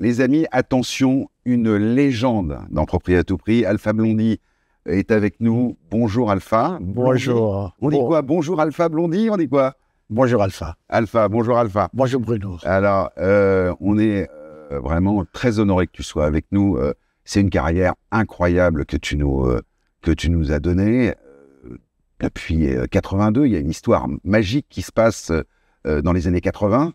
Les amis, attention, une légende dans Propriété à tout prix. Alpha Blondy est avec nous. Bonjour Alpha. Bonjour. On dit quoi? Bonjour Alpha Blondy, on dit quoi? Bonjour Alpha. Alpha, bonjour Alpha. Bonjour Bruno. Alors, on est vraiment très honoré que tu sois avec nous. C'est une carrière incroyable que tu nous as donnée. Depuis 82, il y a une histoire magique qui se passe dans les années 80.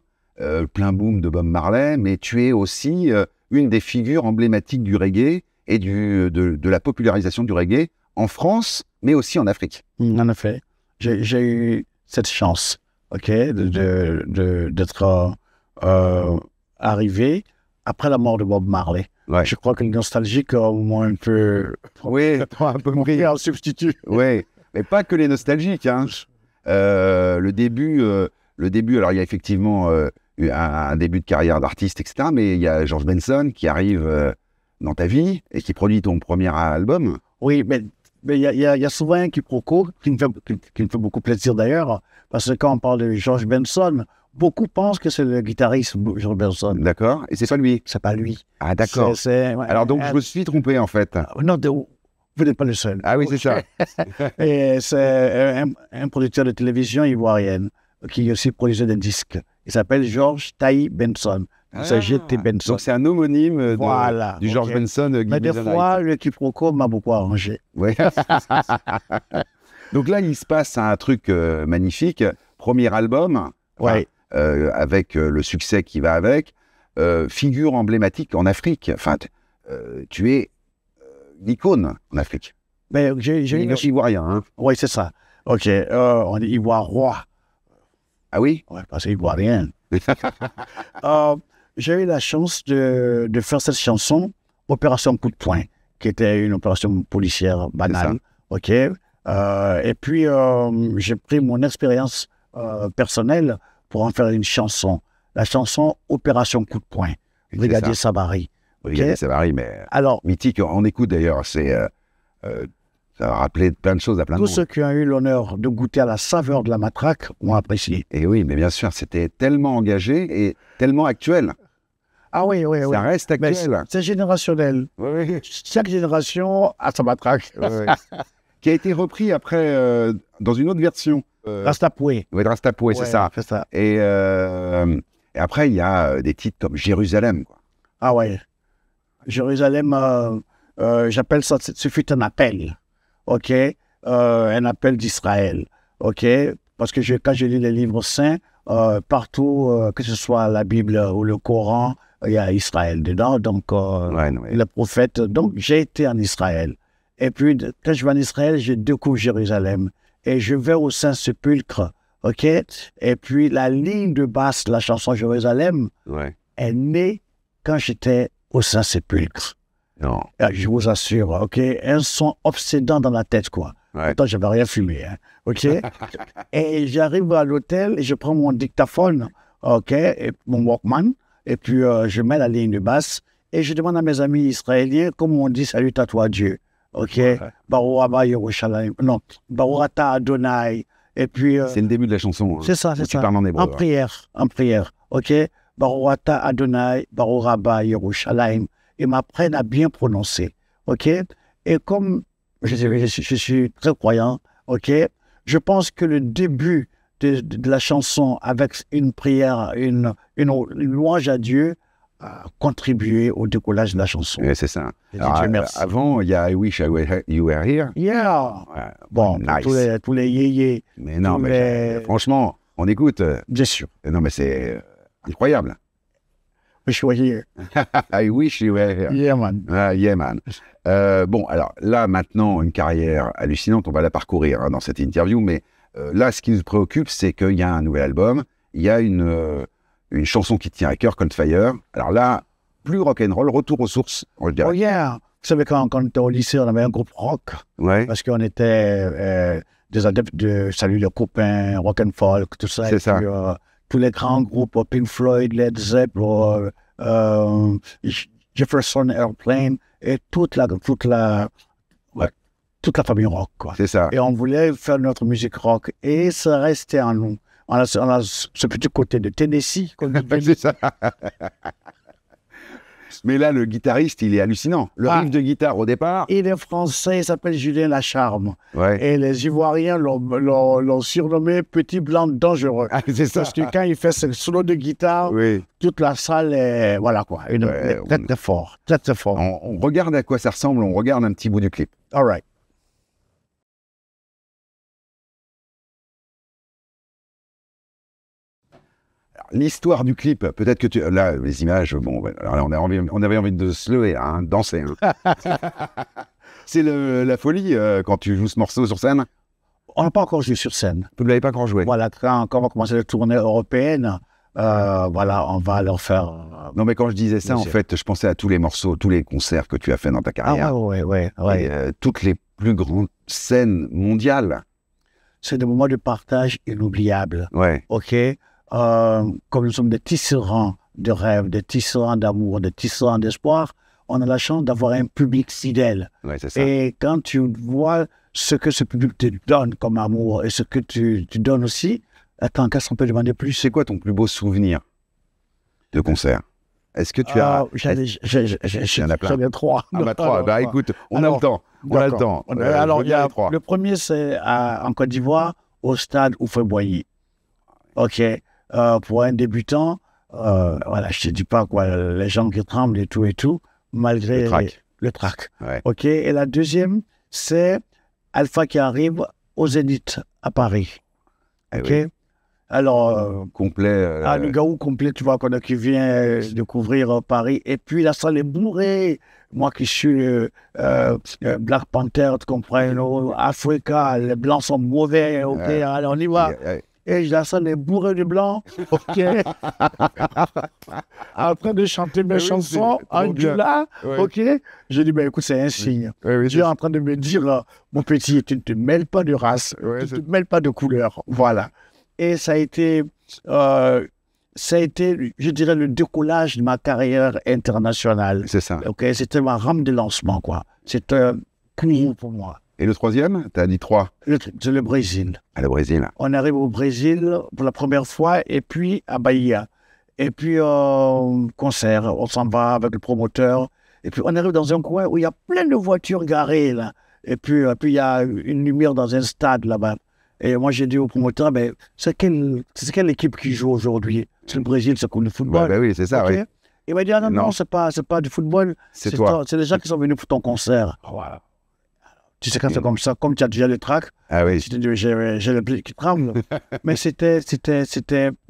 Plein boom de Bob Marley, mais tu es aussi une des figures emblématiques du reggae et de la popularisation du reggae en France, mais aussi en Afrique. En effet, j'ai eu cette chance, d'être arrivé après la mort de Bob Marley. Ouais. Je crois que les nostalgiques ont moins un peu... Oui, un peu pris en substitut. Oui, mais pas que les nostalgiques. Hein. Le début, alors il y a effectivement un début de carrière d'artiste, etc. Mais il y a George Benson qui arrive dans ta vie et qui produit ton premier album. Oui, mais il y a souvent un quiproquo qui me fait beaucoup plaisir d'ailleurs, parce que quand on parle de George Benson, beaucoup pensent que c'est le guitariste George Benson. D'accord, et c'est pas lui. C'est pas lui. Ah d'accord. Ouais, alors donc je me suis trompé en fait. Non, vous n'êtes pas le seul. Ah oui, c'est ça. Et c'est un producteur de télévision ivoirienne qui aussi produisait des disques. Il s'appelle George Taï Benson. C'est GT Benson. Donc c'est un homonyme voilà, du George Benson. Mais des fois, le quiproquo m'a beaucoup arrangé. Ouais. Donc là, il se passe un truc magnifique. Premier album, ouais. avec le succès qui va avec. Figure emblématique en Afrique. Enfin, tu es l'icône en Afrique. Mais j'ai ivoirien, hein. Oui, c'est ça. OK. On dit ivoirien. Ah oui? Oui, parce que ivoirien. J'ai eu la chance de faire cette chanson, Opération Coup de Poing, qui était une opération policière banale. OK. Et puis, j'ai pris mon expérience personnelle pour en faire une chanson. La chanson Opération Coup de Poing, Brigadier Savary. Brigadier Savary, mais alors, mythique. On écoute d'ailleurs, ça a rappelé plein de choses à plein de monde. Tous ceux qui ont eu l'honneur de goûter à la saveur de la matraque ont apprécié. Et oui, mais bien sûr, c'était tellement engagé et tellement actuel. Ah oui, oui, oui. Ça reste actuel. C'est générationnel. Oui. Chaque génération a sa matraque. Oui. Qui a été repris après dans une autre version. Rastapoué. Oui, Rastapoué, c'est ça. Et après, il y a des titres comme Jérusalem, quoi. Ah ouais. Jérusalem, j'appelle ça, ce fut un appel. OK? Un appel d'Israël. OK? Parce que quand je lis les livres saints, partout, que ce soit la Bible ou le Coran, il y a Israël dedans. Donc, le prophète. Donc, j'ai été en Israël. Et puis, quand je vais en Israël, je découvre Jérusalem. Et je vais au Saint-Sépulcre. OK? Et puis, la ligne de basse de la chanson Jérusalem est née quand j'étais au Saint-Sépulcre. Non. Je vous assure, OK? Un son obsédant dans la tête, quoi. Pourtant, je n'avais rien fumé, hein? OK? Et j'arrive à l'hôtel et je prends mon dictaphone, OK? Et mon Walkman, et puis je mets la ligne de basse et je demande à mes amis israéliens comment on dit salut à toi Dieu. OK? Baruch Abba Yerushalayim. Non, Baruch Ata Adonai. Et puis. C'est le début de la chanson. Hein, c'est ça, c'est ça. Tu parles en hébreu. En prière. OK? Baruch Ata Adonai, Baruch Abba Yerushalayim. Ils m'apprennent à bien prononcer. OK? Et comme je suis très croyant, OK? Je pense que le début de la chanson avec une prière, une louange à Dieu, a contribué au décollage de la chanson. Oui, c'est ça. Alors, merci. Avant, il y a I Wish You Were Here. Yeah. Bon, nice. tous les yéyés. Mais non, franchement, on écoute. Bien sûr. Non, mais c'est incroyable. Wish You Were Here. I Wish You Were Here. Yeah, man. Yeah, man. Bon, alors là, maintenant, une carrière hallucinante, on va la parcourir dans cette interview, mais là, ce qui nous préoccupe, c'est qu'il y a un nouvel album, il y a une chanson qui tient à cœur, Cold Fire. Alors là, plus rock'n'roll, retour aux sources, on le dirait. Oh yeah! Vous savez, quand on était au lycée, on avait un groupe rock. Ouais. Parce qu'on était des adeptes de Salut les copains, rock and folk, tout ça. C'est ça. Puis, tous les grands groupes, Pink Floyd, Led Zeppelin, Jefferson Airplane, et toute la famille rock, quoi. C'est ça. Et on voulait faire notre musique rock, et ça restait en nous. On a ce petit côté de Tennessee, comme c'est ça. Mais là, le guitariste, il est hallucinant. Le riff de guitare au départ. Il est français, il s'appelle Julien Lacharme. Ouais. Et les Ivoiriens l'ont surnommé Petit Blanc Dangereux. Ah, c'est ça. Parce que quand il fait ce solo de guitare, Oui. toute la salle est, voilà quoi, très très fort. Très très fort. On regarde à quoi ça ressemble, on regarde un petit bout du clip. All right. L'histoire du clip, peut-être que tu... Là, les images, bon, alors on avait envie de se lever, hein, danser. Hein. C'est la folie quand tu joues ce morceau sur scène. On n'a pas encore joué sur scène. Vous ne l'avez pas encore joué. Voilà, quand on va commencer la tournée européenne, voilà, on va leur faire... Non, mais quand je disais ça, en fait, je pensais à tous les morceaux, tous les concerts que tu as fait dans ta carrière. Ah ouais. Et, toutes les plus grandes scènes mondiales. C'est des moments de partage inoubliables. Ouais. OK. Comme nous sommes des tisserands de rêves, des tisserands d'amour, des tisserands d'espoir, on a la chance d'avoir un public fidèle. Ouais, c'est ça. Et quand tu vois ce que ce public te donne comme amour et ce que tu donnes aussi, attends, qu'est-ce qu'on peut demander plus? C'est quoi ton plus beau souvenir de concert? Est-ce que tu as... J'en ai trois. Ah bah trois, bah écoute, on a le temps. On a le temps. Alors, il y a le premier, c'est en Côte d'Ivoire, au stade Houphouët-Boigny. OK. Pour un débutant, voilà, je ne te dis pas quoi, les gens qui tremblent et tout, malgré le trac. Ouais. OK. Et la deuxième, c'est Alpha qui arrive au Zénith à Paris. OK. Oui. Alors, complet. le Gaou complet, tu vois, qui vient découvrir Paris. Et puis la salle est bourrée. Moi qui suis Black Panther, tu comprends, Africa, les blancs sont mauvais. OK, allez, on y va. Et la salle est bourrée de blancs. OK. En train de chanter mes chansons en djoula. OK. Je dis, ben écoute, c'est un signe. Dieu est en train de me dire, mon petit, tu ne te mêles pas de race, tu ne te mêles pas de couleur. Voilà. Et ça a été, je dirais, le décollage de ma carrière internationale. C'est ça. OK, c'était ma rampe de lancement, quoi. C'était un coup pour moi. Et le troisième, tu as dit 3. C'est le Brésil. Ah, le Brésil. On arrive au Brésil pour la première fois, et puis à Bahia. Et puis, concert, on s'en va avec le promoteur. Et puis, on arrive dans un coin où il y a plein de voitures garées, là. Et puis, il y a une lumière dans un stade, là-bas. Et moi, j'ai dit au promoteur, mais c'est quelle équipe qui joue aujourd'hui? C'est le Brésil, c'est comme le football. Bah oui, c'est ça, oui. Il m'a dit, ah non, c'est pas du football. C'est toi. C'est les gens qui sont venus pour ton concert. Voilà. Tu sais, quand c'est comme ça, comme tu as déjà le trac, j'ai le pied qui tremble. Mais c'était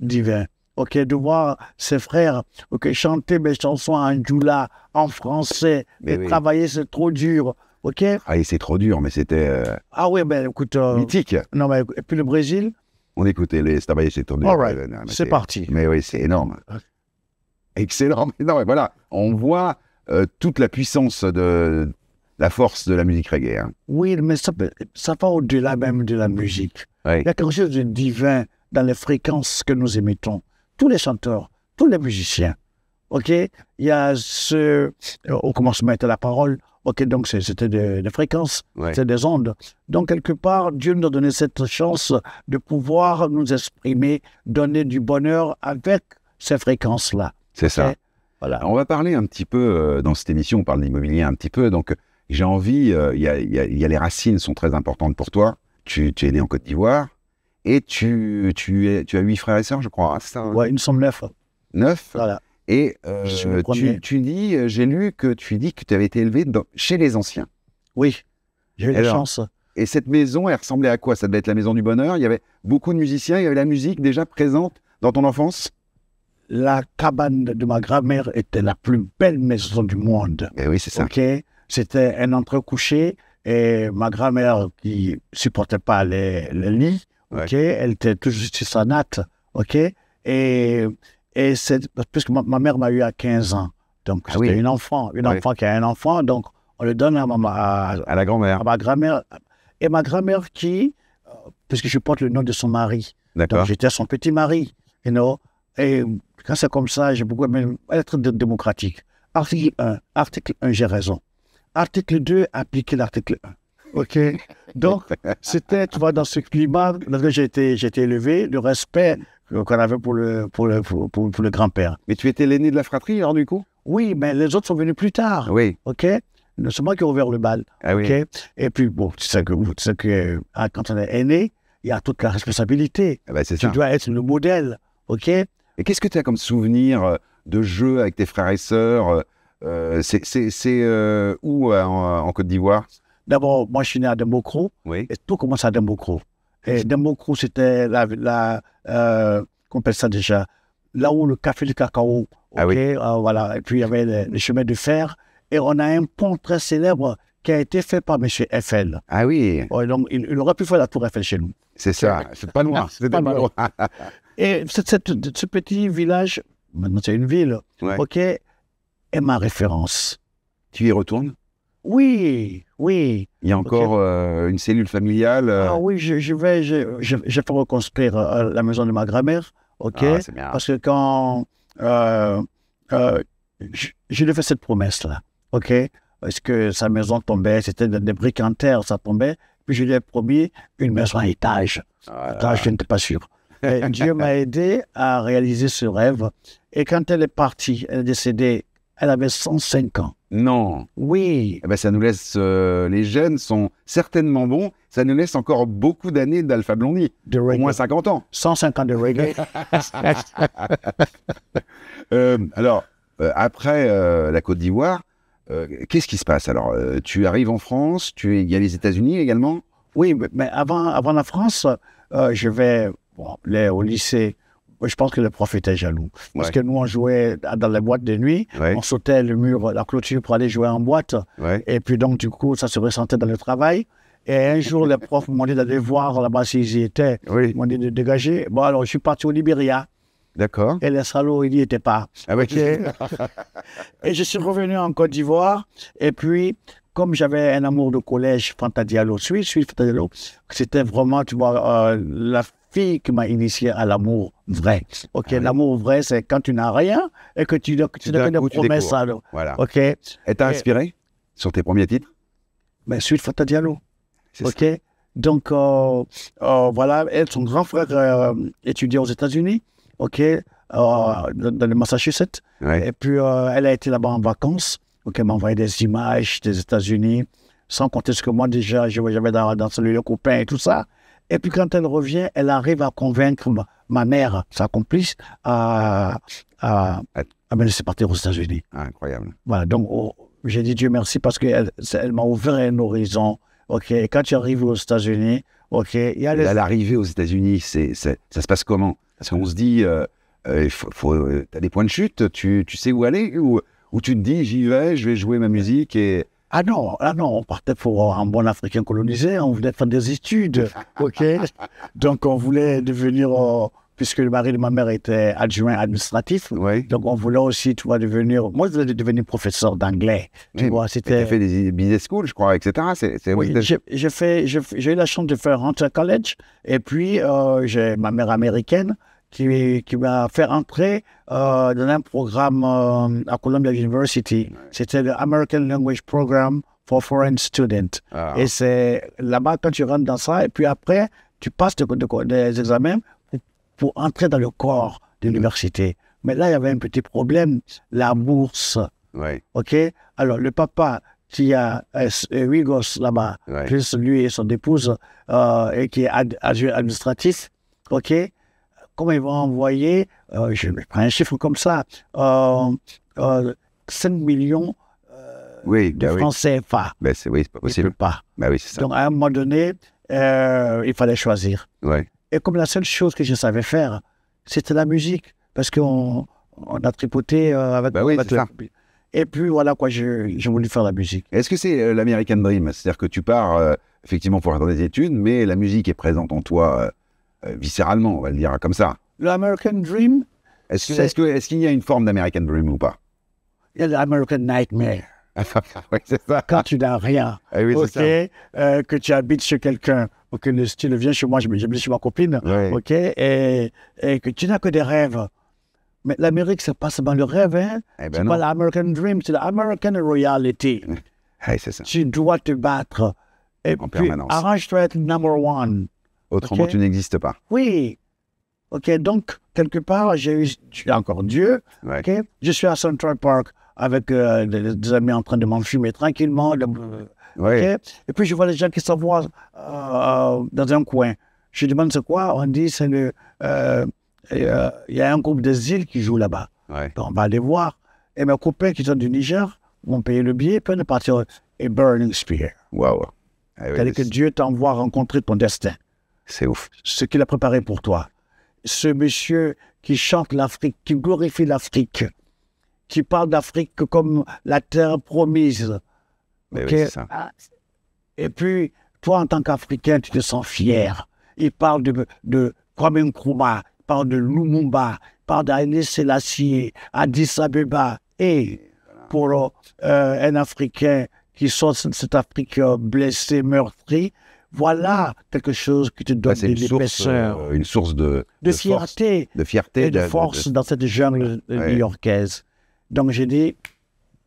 divin. OK, de voir ses frères chanter mes chansons en djoula, en français, et travailler, c'est trop dur. OK. Ah, et c'est trop dur, mais c'était... Ah oui, ben écoute... mythique. Non, mais et puis le Brésil... On écoutait les Travailler, c'est trop dur. All right, c'est parti. Mais oui, c'est énorme. Excellent. Mais non, mais voilà, on voit toute la puissance de la force de la musique reggae. Hein. Oui, mais ça va au-delà même de la musique. Oui. Il y a quelque chose de divin dans les fréquences que nous émettons. Tous les chanteurs, tous les musiciens. OK. Il y a au commencement était la parole. OK, donc c'était des fréquences, c'était des ondes. Donc, quelque part, Dieu nous a donné cette chance de pouvoir nous exprimer, donner du bonheur avec ces fréquences-là. C'est ça. Voilà. Alors, on va parler un petit peu, dans cette émission, on parle d'immobilier un petit peu. Donc, j'ai envie, il y a les racines sont très importantes pour toi. Tu es né en Côte d'Ivoire et tu as 8 frères et sœurs, je crois. C'est ça, hein? Oui, nous sommes 9. 9 ? Voilà. Et tu dis, j'ai lu que tu avais été élevé chez les anciens. Oui, j'ai eu la chance. Et cette maison, elle ressemblait à quoi? Ça devait être la maison du bonheur. Il y avait beaucoup de musiciens, il y avait la musique déjà présente dans ton enfance? La cabane de ma grand-mère était la plus belle maison du monde. Et oui, c'est ça. OK. C'était un entrecouché et ma grand-mère qui supportait pas les lits, OK, elle était toujours sur sa natte, OK, et c'est puisque ma mère m'a eu à 15 ans, donc c'était une enfant qui a un enfant, donc on le donne à la grand-mère, à ma grand-mère, et ma grand-mère qui, puisque je porte le nom de son mari, donc j'étais son petit mari, you know, et quand c'est comme ça, j'ai beaucoup aimé être démocratique. Article 1, j'ai raison. Article 2, appliquer l'article 1. OK? Donc, c'était, tu vois, dans ce climat dans lequel j'ai été élevé, le respect qu'on avait pour le grand-père. Mais tu étais l'aîné de la fratrie, alors, du coup? Oui, mais les autres sont venus plus tard. Oui. OK? C'est moi qui ai ouvert le bal. Ah oui. OK? Et puis, bon, tu sais que quand on est aîné, il y a toute la responsabilité. Ah bah, c'est Tu ça. dois être le modèle. OK? Et qu'est-ce que tu as comme souvenir de jeux avec tes frères et sœurs c'est où en Côte d'Ivoire? D'abord, moi, je suis né à Dembocro. Oui. Et tout commence à Dembocro. Et Dembocro, c'était qu'on appelle ça déjà, là où le café du cacao. OK? Ah oui. Voilà. Et puis, il y avait les chemins de fer. Et on a un pont très célèbre qui a été fait par M. Eiffel. Ah oui, Ouais, donc, il aurait pu faire la tour Eiffel chez nous. c'est ça. C'est pas loin. C'était Pas pas loin. loin. Et ce petit village, maintenant c'est une ville, Ouais. OK, est ma référence. Tu y retournes? Oui, oui. Il y a encore une cellule familiale. Ah oui, je fais reconstruire la maison de ma grand-mère, OK? Ah, c'est bien. Parce que quand je lui ai fait cette promesse-là, OK? Parce que sa maison tombait, c'était des briques en terre, ça tombait. Puis je lui ai promis une maison à étage. Ah, Là, je n'étais pas sûr. Et Dieu m'a aidé à réaliser ce rêve. Et quand elle est partie, elle est décédée, elle avait 105 ans. non. Oui, Eh ben, ça nous laisse. Les gènes sont certainement bons. Ça nous laisse encore beaucoup d'années d'Alpha Blondy. de Au reggae. moins 50 ans. 105 ans de reggae. Alors, après la Côte d'Ivoire, qu'est-ce qui se passe? Alors, tu arrives en France, il y a les États-Unis également? Oui, mais avant la France, je vais au lycée. Je pense que le prof était jaloux. Parce Ouais. que nous, on jouait dans les boîtes de nuit. Ouais. On sautait le mur, la clôture pour aller jouer en boîte. Ouais. Et puis donc, du coup, ça se ressentait dans le travail. Et un jour, les profs m'ont dit d'aller voir là-bas s'ils y étaient. Oui. Ils m'ont dit de dégager. Bon, alors, je suis parti au Libéria. D'accord. Et les salauds, ils n'y étaient pas. Ah ouais. OK. Et je suis revenu en Côte d'Ivoire. Et puis, comme j'avais un amour de collège, Fanta Diallo, Suisse Fanta Diallo, c'était vraiment, tu vois, la fille qui m'a initié à l'amour vrai. OK, Ah oui. L'amour vrai, c'est quand tu n'as rien et que tu n'as que d'un coup, des tu promesses. découvres. Alors. Voilà. OK. Et t'as Et- inspiré sur tes premiers titres? Mais Suite Fanta Diallo. C'est OK. Donc, voilà, elle, son grand frère étudiait aux États-Unis. OK. Dans le Massachusetts. Ouais. Et puis, elle a été là-bas en vacances. Donc, elle m'a envoyé des images des États-Unis, sans compter ce que moi, déjà, j'avais dans le copain et tout ça. Et puis, quand elle revient, elle arrive à convaincre ma mère, sa complice, à me laisser partir aux États-Unis. Ah, incroyable. Voilà, donc, j'ai dit Dieu merci parce qu'elle m'a ouvert un horizon. OK, et quand tu arrives aux États-Unis, OK, il y a À l'arrivée aux États-Unis, ça se passe comment? Parce qu'on se dit, t'as des points de chute, tu sais où aller, ou tu te dis, j'y vais, je vais jouer ma musique et. Ah non, on partait pour un bon Africain colonisé, on voulait faire des études, OK? Donc, on voulait devenir, puisque le mari de ma mère était adjoint administratif, Ouais. donc on voulait aussi, tu vois, devenir... Moi, je voulais devenir professeur d'anglais, tu Oui, vois, mais c'était... t'as fait des business schools, je crois, etc. Oui, j'ai eu la chance de faire Hunter College, et puis j'ai ma mère américaine qui m'a fait entrer dans un programme à Columbia University. C'était le American Language Program for Foreign Students. Ah. Et c'est là-bas, quand tu rentres dans ça, et puis après, tu passes des examens pour entrer dans le corps de l'université. Mais là, il y avait un petit problème, la bourse. Ouais. OK? Alors, le papa qui a 8 gosses là-bas, Ouais. plus lui et son épouse, et qui est adjoint administratif, OK? Comment ils vont envoyer, je prends un chiffre comme ça, 5 millions Oui, de bah oui. francs CFA. Bah, oui, c'est pas Il ne possible. peut pas. Bah oui, c'est ça. Donc, à un moment donné, il fallait choisir. Ouais. Et comme la seule chose que je savais faire, c'était la musique. Parce qu'on a tripoté avec... Bah oui, avec c'est ça. Et puis, voilà quoi, j'ai voulu faire la musique. Est-ce que c'est l'American Dream? C'est-à-dire que tu pars effectivement pour faire des études, mais la musique est présente en toi viscéralement, on va le dire comme ça. L'American Dream, Est-ce qu'il y a une forme d'American Dream ou pas? il y a l'American Nightmare. Oui, c'est ça. Quand tu n'as rien, Ah oui, c'est OK, que tu habites chez quelqu'un, ou que le style vient chez moi, j'habite chez ma copine, Ouais. OK, et que tu n'as que des rêves. Mais l'Amérique, c'est pas seulement le rêve, hein. Eh C'est ben pas non. l'American Dream, c'est l'American Reality. Ouais, c'est ça. Tu dois te battre. Et En puis, permanence. arrange-toi à être number one. Autrement, Ok. tu n'existes pas. Oui. OK, donc, quelque part, j'ai encore Dieu. Ouais. OK, je suis à Central Park avec des amis en train de m'enfumer tranquillement. Ouais. Ok. Et puis, je vois les gens qui s'envoient dans un coin. Je demande c'est quoi? On dit c'est il y a un groupe des îles qui joue là-bas. Ouais. Donc, on va aller voir. Et mes copains qui sont du Niger m'ont payé le billet, puis on est parti à Burning Spear. Waouh. Ah oui, C'est-à-dire que Dieu t'envoie rencontrer ton destin, c'est ouf. ce qu'il a préparé pour toi. Ce monsieur qui chante l'Afrique, qui glorifie l'Afrique, qui parle d'Afrique comme la terre promise. Mais Ok? oui, c'est ça. Et puis, toi, en tant qu'Africain, tu te sens fier. Il parle de Kwame Nkrumah, il parle de Lumumba, il parle d'Haïlé Sélassié, Addis Abeba. Et pour un Africain qui sort de cette Afrique blessée, meurtrie, voilà quelque chose qui te donne Ouais, c'est de l'épaisseur, une source de fierté force, de fierté et de force dans cette jungle Ouais. new-yorkaise. Donc, j'ai dit,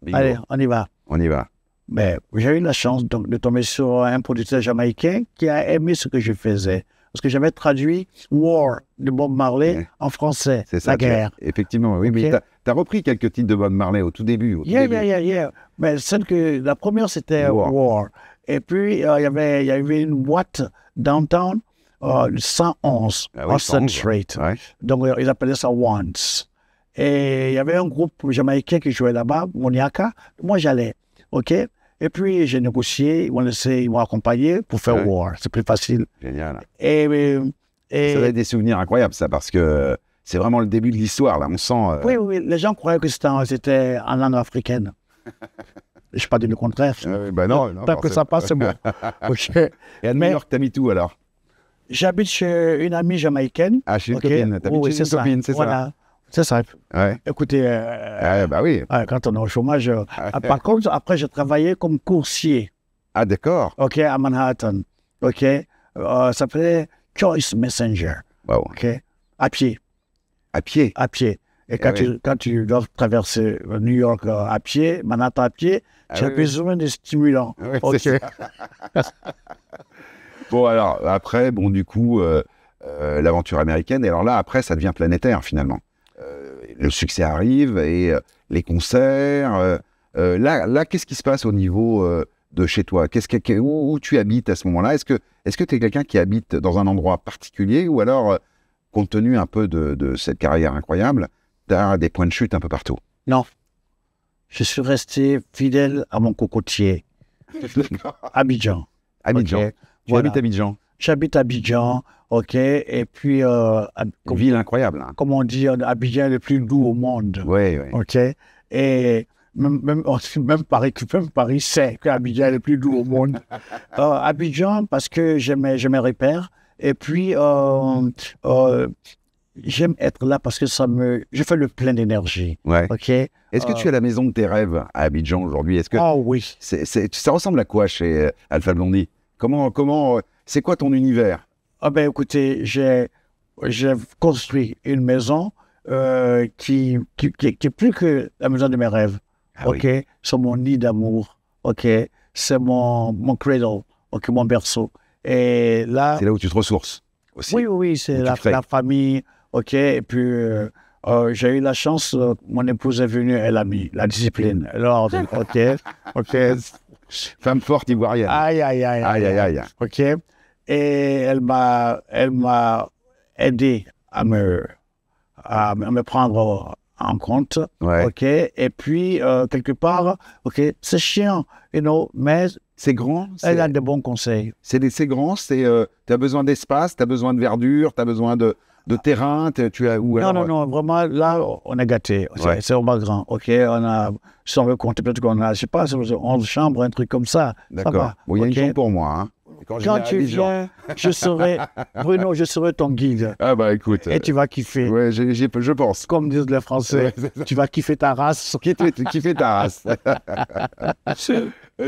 Bingo. allez, on y va. On y va. Mais j'ai eu la chance donc, de tomber sur un producteur jamaïcain qui a aimé ce que je faisais. Parce que j'avais traduit War de Bob Marley Ouais. en français, C'est ça. la guerre. Effectivement, oui. Ok. Mais tu as repris quelques titres de Bob Marley au tout début. Au tout Yeah, début. yeah. Mais la première, c'était War. War. Et puis, il y avait une boîte downtown, 111, Ah oui, Austin 111, Street. Ouais. Donc, ils appelaient ça Once. Et il y avait un groupe jamaïcain qui jouait là-bas, Moniaka. Moi, j'allais. OK? Et puis, j'ai négocié. Ils m'ont accompagné pour faire Ouais. War. C'est plus facile. Génial. Et Ça doit être des souvenirs incroyables, ça, parce que c'est vraiment le début de l'histoire, là. On sent. oui, les gens croyaient que c'était en langue africaine. Je n'ai pas dit le contraire. Bah non, Tant que ça passe, c'est bon. OK. Et à New Mais- York, t'as mis tout alors? J'habite chez une amie jamaïcaine. Ah, chez une OK? copine. T'habites Oui, chez une copine, c'est voilà. C'est ça. ça? Ouais. Écoutez, Bah oui. quand on est au chômage, par contre, après, j'ai travaillé comme coursier, Ah, d'accord. OK, à Manhattan. OK? Ça s'appelait Choice Messenger. Waouh. OK? À pied. À pied. Et quand, oui. quand tu dois traverser New York à pied, Manhattan à pied, tu as oui, besoin de stimulants. Ouais, OK? c'est ça. Bon, alors, après, bon, du coup, l'aventure américaine. Et alors là, après, ça devient planétaire, finalement. Le succès arrive et les concerts. Là, qu'est-ce qui se passe au niveau de chez toi? Où tu habites à ce moment-là? Est-ce que tu es quelqu'un qui habite dans un endroit particulier ou alors, compte tenu un peu de cette carrière incroyable, tu as des points de chute un peu partout? Non. Je suis resté fidèle à mon cocotier. Abidjan. Abidjan. OK. Tu Voilà. habites Abidjan. J'habite à Abidjan, OK? Et puis, Une ville incroyable. Hein. comme on dit, Abidjan est le plus doux au monde. Oui. OK? Et même Paris sait qu'Abidjan est le plus doux au monde. Abidjan, parce que j'ai mes repères. Et puis, j'aime être là parce que je fais le plein d'énergie. Ouais. OK? Est-ce que tu es à la maison de tes rêves à Abidjan aujourd'hui? Est-ce que Oh oui. ça ressemble à quoi chez Alpha Blondy? Comment c'est quoi ton univers? Ah ben écoutez, j'ai construit une maison qui est plus que la maison de mes rêves. Ah oui. OK? C'est mon nid d'amour. OK? C'est mon cradle. OK? Mon berceau. Et là, C'est là où tu te ressources aussi. oui, c'est Où tu la crées. famille. OK? Et puis, j'ai eu la chance, mon épouse est venue, elle a mis la discipline, l'ordre. OK? OK? Femme forte ivoirienne. Aïe, aïe, aïe. Aïe, aïe, aïe. OK? Et elle m'a aidé à me prendre en compte. Ouais. OK? Et puis, quelque part, OK, c'est chiant, mais C'est grand. elle a de bons conseils. C'est grand. Tu as besoin d'espace, tu as besoin de verdure, tu as besoin de terrain. Tu as où Non, vraiment, là, on est gâtés. Ouais. C'est vraiment grand. OK? Si on veut compter, peut-être qu'on a, je sais pas, 11 chambres, un truc comme ça. Ça D'accord. va. Bon, il y a OK? une chambre pour moi. Hein. Quand Quand tu viens, Bruno, je serai ton guide. Ah bah écoute. Et tu vas kiffer. Ouais, je pense. Comme disent les Français, Ouais, c'est ça. tu vas kiffer ta race. Kiffer ta race.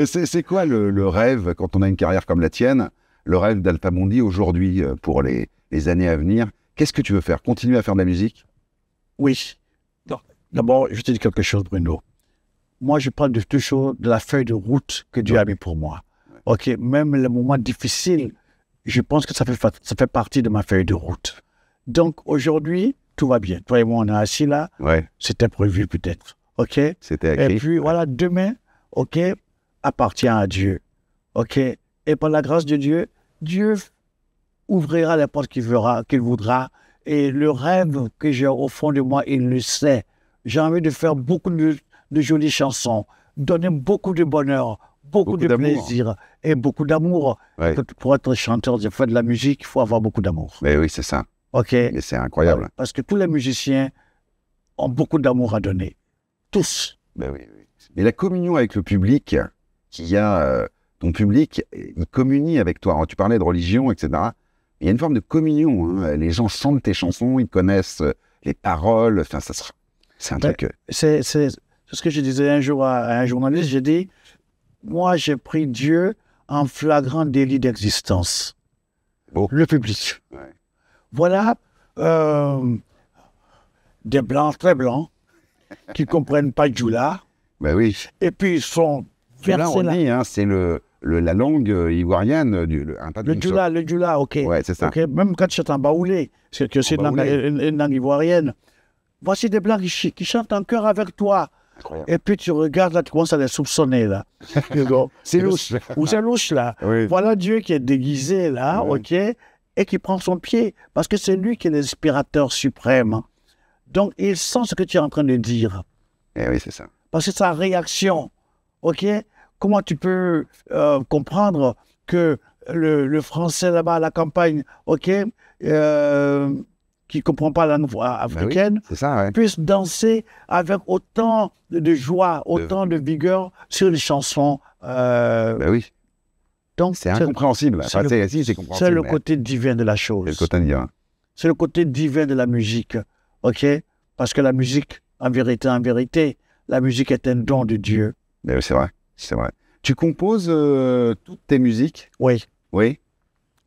C'est quoi le rêve, quand on a une carrière comme la tienne, le rêve d'Alpha Blondy aujourd'hui pour les années à venir? Qu'est-ce que tu veux faire? Continuer à faire de la musique? Oui. D'abord, je te dis quelque chose, Bruno. Moi, je parle de toujours de la feuille de route que Dieu a mis pour moi. OK, même les moments difficiles, je pense que ça fait partie de ma feuille de route. Donc, aujourd'hui, tout va bien. Toi et moi, on est assis là. Ouais. C'était prévu peut-être. OK? C'était écrit. Et puis, voilà, demain, OK, appartient à Dieu. OK? Et par la grâce de Dieu, Dieu ouvrira les portes qu'il voudra. Et le rêve que j'ai au fond de moi, il le sait. J'ai envie de faire beaucoup de jolies chansons, donner beaucoup de bonheur, beaucoup de plaisir et beaucoup d'amour. Ouais. Pour être chanteur, de faire de la musique, il faut avoir beaucoup d'amour. Mais oui, c'est ça. OK? Mais c'est incroyable. Parce que tous les musiciens ont beaucoup d'amour à donner. Tous. Ben oui, oui. Et la communion avec le public, ton public, il communie avec toi. Alors, tu parlais de religion, etc. Il y a une forme de communion. Hein. Les gens chantent tes chansons, ils connaissent les paroles. Enfin, c'est un truc. C'est ce que je disais un jour à un journaliste. J'ai dit, moi, j'ai pris Dieu en flagrant délit d'existence. Bon. Le public. Ouais. Voilà des blancs très blancs qui ne comprennent pas Djoula. Ben oui. Et puis ils sont versés là. Hein, c'est la langue ivoirienne. Le Djoula, ok. Ouais, c'est ça. Okay. Même quand tu chantes en baoulé, c'est une langue ivoirienne. Voici des blancs qui chantent en chœur avec toi. Incroyable. Et puis tu regardes là, tu commences à les soupçonner là. C'est louche. Ou c'est louche là. Oui. Voilà Dieu qui est déguisé là, oui. ok, et qui prend son pied. Parce que c'est lui qui est l'inspirateur suprême. Donc il sent ce que tu es en train de dire. Eh oui, c'est ça. Parce que sa réaction, ok, comment tu peux comprendre que le français là-bas à la campagne, ok, qui ne comprend pas la langue africaine, oui, c'est ça, ouais. puisse danser avec autant de joie, autant de vigueur sur les chansons. Ben oui. Donc c'est incompréhensible. C'est compréhensible. C'est le côté divin de la chose. C'est le côté divin. C'est le côté divin de la musique, ok? Parce que la musique, en vérité, la musique est un don de Dieu. Ben c'est vrai, c'est vrai. Tu composes toutes tes musiques? Oui. Oui.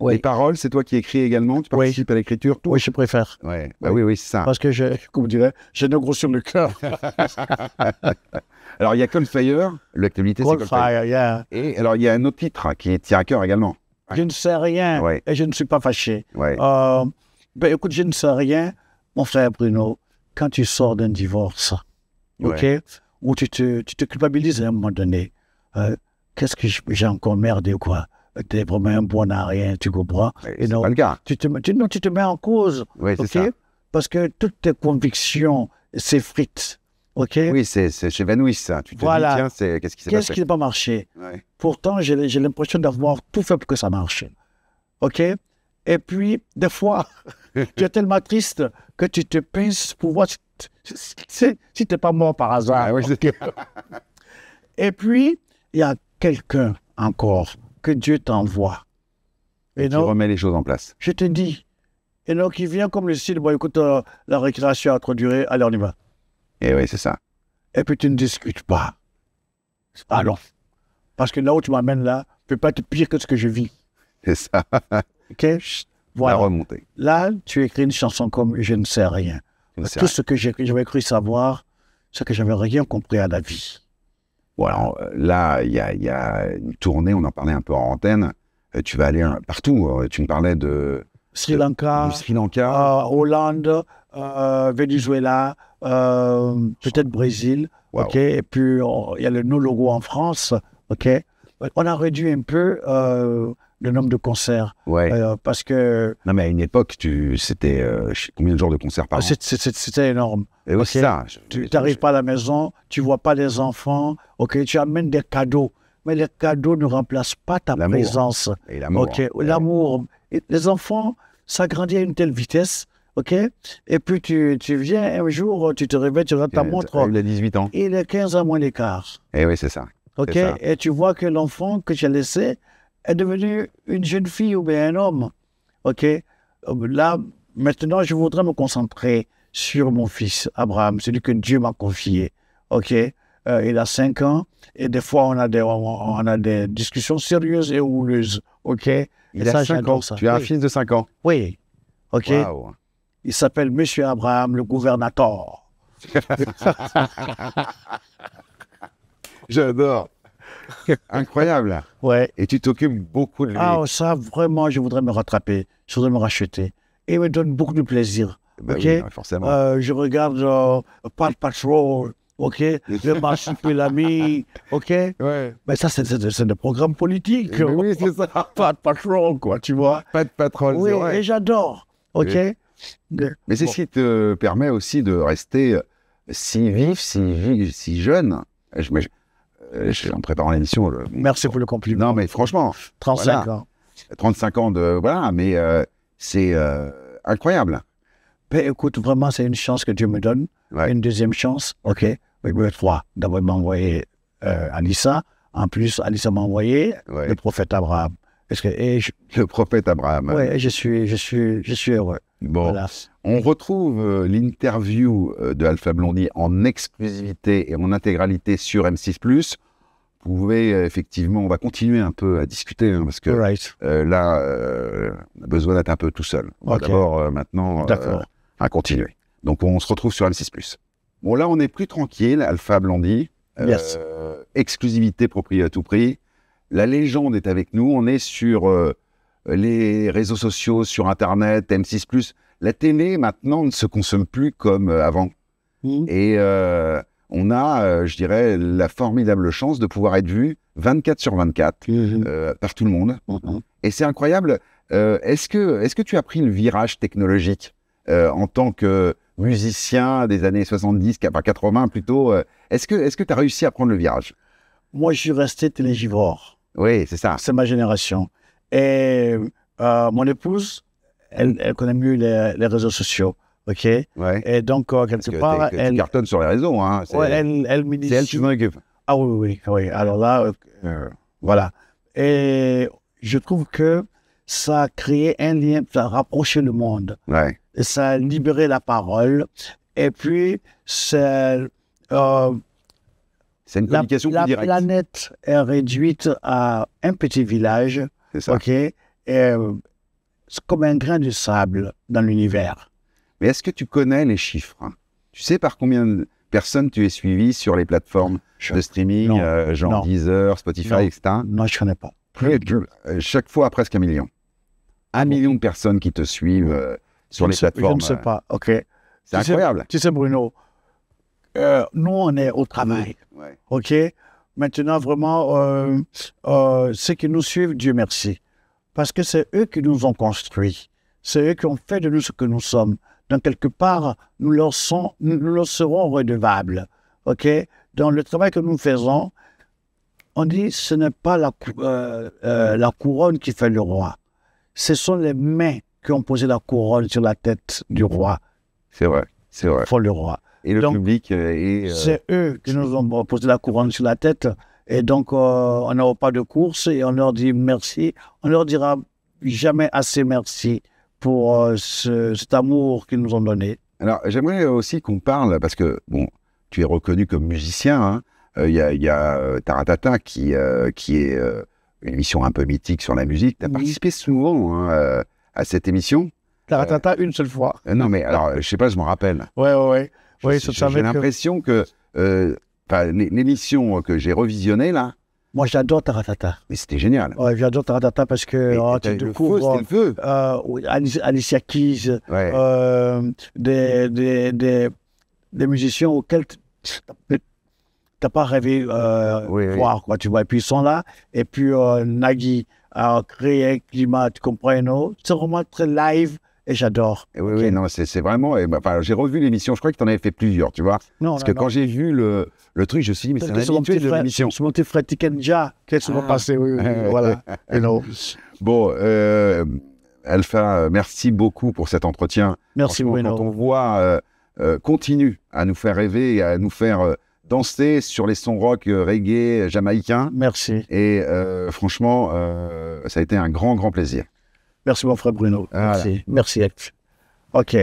Oui. Les paroles, c'est toi qui écris également? Tu participes à l'écriture? Oui, je préfère. Ouais. Bah oui, c'est ça. Parce que, comme on dirait, j'ai un gros sur le cœur. Alors, il y a Coldfire. L'actualité, c'est Coldfire. Yeah. Et alors, il y a un autre titre qui est tient à cœur également. Je ne sais rien et je ne suis pas fâché. Ouais. Écoute, je ne sais rien, mon frère Bruno, quand tu sors d'un divorce, ok, où tu te culpabilises à un moment donné, qu'est-ce que j'ai encore merdé ou quoi? T'es vraiment un bon à rien, tu comprends? C'est pas le cas. Tu te mets en cause, c'est ça. Parce que toutes tes convictions s'effritent, ok? Oui, c'est s'évanouit ça. Tu te dis, tiens, qu'est-ce qui s'est passé? Qu'est-ce qui n'a pas marché? Pourtant, j'ai l'impression d'avoir tout fait pour que ça marche, ok? Et puis, des fois, tu es tellement triste que tu te pinces pour voir si tu n'es pas mort par hasard. Et puis, il y a quelqu'un encore que Dieu t'envoie. Et qui remet les choses en place. Je te dis. Et donc, il vient comme le style, bon, écoute, la récréation a trop duré, allez, on y va. Et oui, c'est ça. Et puis, tu ne discutes pas. Ah non. Parce que là où tu m'amènes là, peut pas être pire que ce que je vis. C'est ça. Ok? Voilà. La remontée. Là, tu écris une chanson comme Je ne sais rien. Tout ce que j'avais cru savoir, c'est que j'avais rien compris à la vie. Bon, alors là, il y a une tournée, on en parlait un peu en antenne. Tu vas aller partout. Tu me parlais de Sri Lanka, du Sri Lanka, Hollande, Venezuela, peut-être Brésil. Wow. Ok. Et puis il y a le No Logo en France. Ok. On a réduit un peu le nombre de concerts. Parce que. Non, mais à une époque, c'était combien de jours de concerts par an? C'était énorme. Et okay. Ça. Tu n'arrives pas à la maison, tu ne vois pas les enfants. Ok. Tu amènes des cadeaux. Mais les cadeaux ne remplacent pas ta présence. Et l'amour. Okay. L'amour. Les enfants, ça grandit à une telle vitesse. Ok. Et puis tu viens un jour, tu te réveilles, tu regardes ta montre. Il a 18 ans. Il est 15 ans moins l'écart. Et oui, c'est ça. Ok. Et tu vois que l'enfant que tu as laissé est devenu une jeune fille ou bien un homme. Ok. Là, maintenant, je voudrais me concentrer sur mon fils Abraham, celui que Dieu m'a confié. Ok. Il a 5 ans et des fois on a des discussions sérieuses et houleuses. Ok. Il a 5 ans. Tu as un fils de 5 ans. Oui. Ok. Wow. Il s'appelle Monsieur Abraham, le gouvernateur. J'adore. Incroyable. Ouais. Et tu t'occupes beaucoup de lui. Ah, ça, vraiment, je voudrais me rattraper. Je voudrais me racheter. Et il me donne beaucoup de plaisir. Ben ok. Oui, forcément. Je regarde Paw Patrol. OK, le marsupilami, OK. Ouais. Mais ça, c'est des programmes politiques. Mais oui, c'est ça. Pas de patron, quoi, tu vois. Pas de pétrole, Oui, c'est vrai. et j'adore, OK. Mais c'est Bon. ce qui te permet aussi de rester si vif, si jeune. En préparant l'émission... Merci pour le compliment. Non, mais franchement, 35 voilà. ans. 35 ans de... Voilà, mais c'est incroyable. Ben, écoute, vraiment, c'est une chance que Dieu me donne. Ouais. Une deuxième chance, OK. Oui, trois. D'abord, il m'a envoyé Alissa. En plus, Alissa m'a envoyé Ouais. le prophète Abraham. Le prophète Abraham. Oui, je suis heureux. Bon, Voilà. on retrouve l'interview de Alpha Blondy en exclusivité et en intégralité sur M6+. Vous pouvez effectivement, on va continuer un peu à discuter parce que Right. là, on a besoin d'être un peu tout seul. On va Ok. d'abord maintenant D'accord. à continuer. Donc on se retrouve sur M6+. Bon là, on est plus tranquille, Alpha Blondy. Yes. Exclusivité propriété à tout prix. La légende est avec nous. On est sur les réseaux sociaux, sur Internet, M6+. La télé, maintenant, ne se consomme plus comme avant. Mm. Et on a, je dirais, la formidable chance de pouvoir être vu 24 sur 24 Mhm. par tout le monde. Mhm. Et c'est incroyable. Est-ce que tu as pris le virage technologique en tant que musicien des années 70, enfin 80 plutôt Est-ce que tu as réussi à prendre le virage? Moi, je suis resté télégivore. Oui, c'est ça. C'est ma génération. Et mon épouse, elle connaît mieux les réseaux sociaux. OK? Ouais. Et donc, Parce quelque que part, tu cartonnes sur les réseaux. Hein. ouais, elle C'est elle m'initie. qui s'en occupe. Ah oui, oui, oui. Alors là, voilà. Et je trouve que ça a créé un lien, ça a rapproché le monde. Ouais. Et ça a libéré la parole. Et puis, c'est... C'est une communication plus la directe. planète est réduite à un petit village, C'est ça. OK? Et, c'est comme un grain de sable dans l'univers. Mais est-ce que tu connais les chiffres? Tu sais par combien de personnes tu es suivi sur les plateformes de streaming, Non. genre Non. Deezer, Spotify, Non. etc. Non, je ne connais pas. Chaque fois, presque 1 million. 1 million de personnes qui te suivent sur les plateformes. Je ne sais pas, OK? C'est Tu sais- incroyable. Tu sais, Bruno, nous, on est au travail, Ouais. OK? Maintenant, vraiment, ceux qui nous suivent, Dieu merci. Parce que c'est eux qui nous ont construits. C'est eux qui ont fait de nous ce que nous sommes. Donc, quelque part, nous leur serons redevables, OK? Dans le travail que nous faisons, on dit ce n'est pas la couronne qui fait le roi. Ce sont les mains qui ont posé la couronne sur la tête du roi, C'est vrai. C'est vrai. pour le roi. Et le Donc, public est... C'est eux qui nous ont posé la couronne sur la tête. Et donc, on n'a pas de course et on leur dit merci. On leur dira jamais assez merci pour cet amour qu'ils nous ont donné. Alors, j'aimerais aussi qu'on parle, parce que, bon, tu es reconnu comme musicien, hein. Il y a Taratata qui est une émission un peu mythique sur la musique. Tu as Oui. participé souvent hein, à cette émission. Taratata, une seule fois. Non, mais alors, je sais pas, je m'en rappelle. Ouais. Oui, J'ai l'impression que l'émission que j'ai revisionnée, là, Moi, j'adore Taratata. mais c'était génial. Ouais, j'adore Taratata parce que tu Le feu, découvres c'était le feu. oui, Alicia Keys, Ouais. des musiciens auxquels tu n'as pas rêvé Oui. voir, quoi, tu vois. Et puis ils sont là. Et puis Nagui a créé un climat, tu comprends, non? C'est vraiment très live et j'adore. Oui, Ok. oui, non, c'est vraiment... j'ai revu l'émission, je crois que tu en avais fait plusieurs, tu vois. Non, Parce que quand j'ai vu le truc, je me suis dit, mais c'est un habitué de l'émission. C'est mon petit frère Tikenja qui est souvent passé, oui, voilà. You know. Bon, Alpha, merci beaucoup pour cet entretien. Merci, Franchement, Bruno. quand on voit continue à nous faire rêver et à nous faire danser sur les sons rock, reggae, jamaïcains. Merci. Et franchement, ça a été un grand, grand plaisir. Merci, mon frère Bruno. Voilà. Merci. Merci. OK.